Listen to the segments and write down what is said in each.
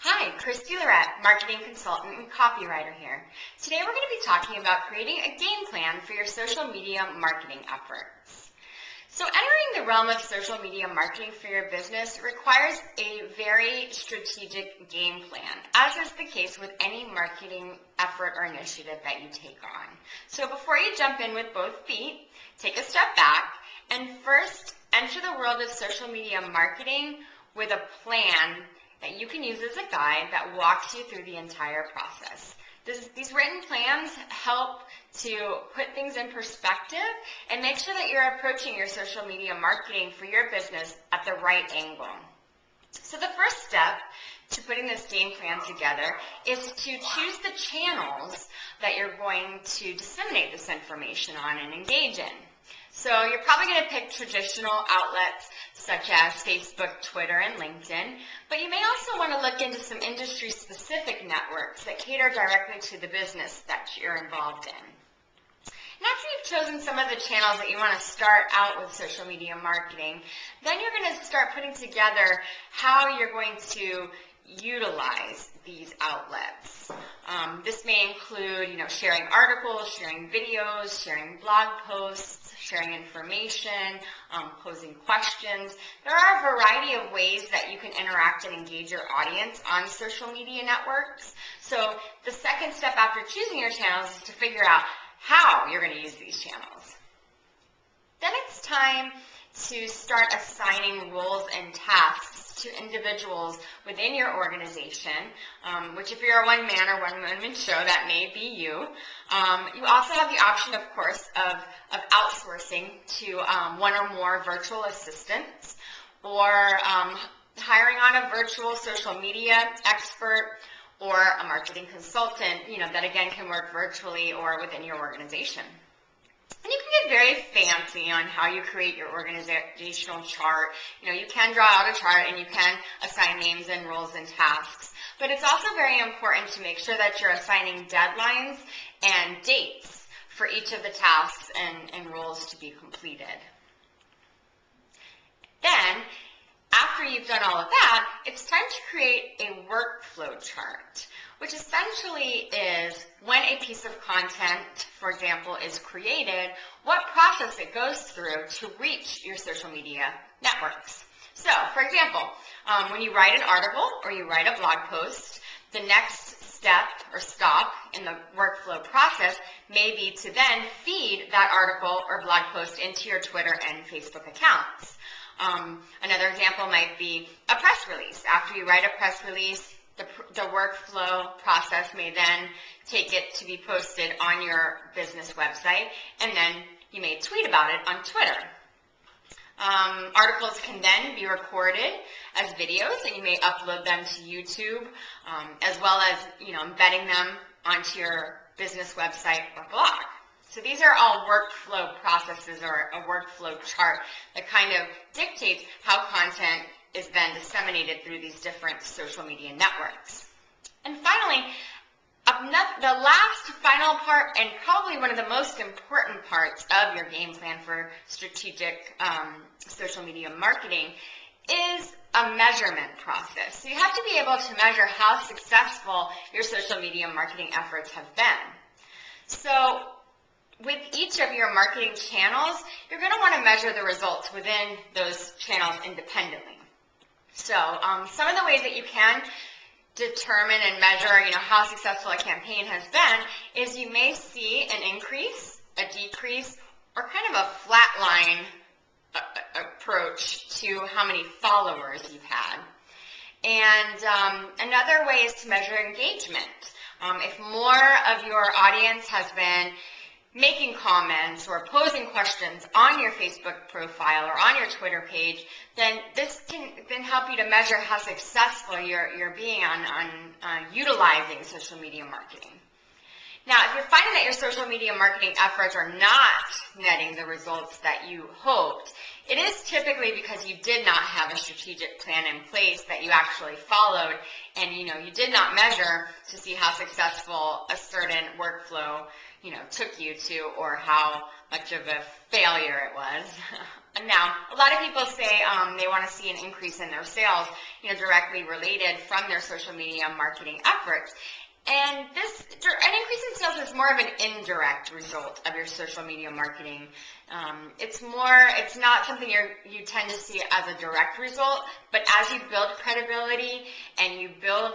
Hi, Christy Lorette, marketing consultant and copywriter here. Today we're going to be talking about creating a game plan for your social media marketing efforts. So entering the realm of social media marketing for your business requires a very strategic game plan, as is the case with any marketing effort or initiative that you take on. So before you jump in with both feet, take a step back and first enter the world of social media marketing with a plan that you can use as a guide that walks you through the entire process. These written plans help to put things in perspective and make sure that you're approaching your social media marketing for your business at the right angle. So the first step to putting this game plan together is to choose the channels that you're going to disseminate this information on and engage in. So you're probably going to pick traditional outlets such as Facebook, Twitter, and LinkedIn, but you may also want to look into some industry-specific networks that cater directly to the business that you're involved in. And after you've chosen some of the channels that you want to start out with social media marketing, then you're going to start putting together how you're going to utilize these outlets. This may include, sharing articles, sharing videos, sharing blog posts, sharing information, posing questions. There are a variety of ways that you can interact and engage your audience on social media networks. So the second step after choosing your channels is to figure out how you're going to use these channels. Then it's time to start assigning roles and tasks to individuals within your organization, which if you're a one-man or one-woman show, that may be you. You also have the option, of course, of outsourcing to one or more virtual assistants, or hiring on a virtual social media expert or a marketing consultant, that again can work virtually or within your organization. And you can get very fancy on how you create your organizational chart. You can draw out a chart and you can assign names and roles and tasks. But it's also very important to make sure that you're assigning deadlines and dates for each of the tasks and roles to be completed. Then, after you've done all of that, it's time to create a workflow chart, which essentially is when a piece of content, for example, is created, what process it goes through to reach your social media networks. So, for example, when you write an article or you write a blog post, the next step or stop in the workflow process may be to then feed that article or blog post into your Twitter and Facebook accounts. Another example might be a press release. After you write a press release, the workflow process may then take it to be posted on your business website, and then you may tweet about it on Twitter. Articles can then be recorded as videos, and you may upload them to YouTube, as well as embedding them onto your business website or blog. So these are all workflow processes or a workflow chart that kind of dictates how content is then disseminated through these different social media networks. And finally, the last final part, and probably one of the most important parts of your game plan for strategic social media marketing, is a measurement process. So you have to be able to measure how successful your social media marketing efforts have been. So with each of your marketing channels, you're going to want to measure the results within those channels independently. So some of the ways that you can determine and measure, how successful a campaign has been is you may see an increase, a decrease, or kind of a flat line approach to how many followers you've had. And another way is to measure engagement. If more of your audience has been making comments or posing questions on your Facebook profile or on your Twitter page, then this can then help you to measure how successful you're being on utilizing social media marketing. Now, if you're finding that your social media marketing efforts are not netting the results that you hoped, it is typically because you did not have a strategic plan in place that you actually followed, and you did not measure to see how successful a certain workflow took you to, or how much of a failure it was. Now, a lot of people say they want to see an increase in their sales, directly related from their social media marketing efforts. And an increase in sales is more of an indirect result of your social media marketing. It's not something you tend to see as a direct result, but as you build credibility and you build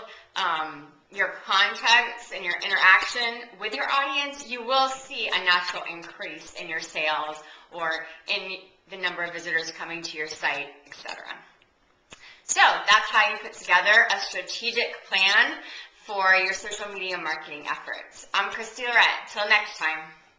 your context and your interaction with your audience, you will see a natural increase in your sales or in the number of visitors coming to your site, etc. So that's how you put together a strategic plan for your social media marketing efforts. I'm Christy Lorette. Till next time.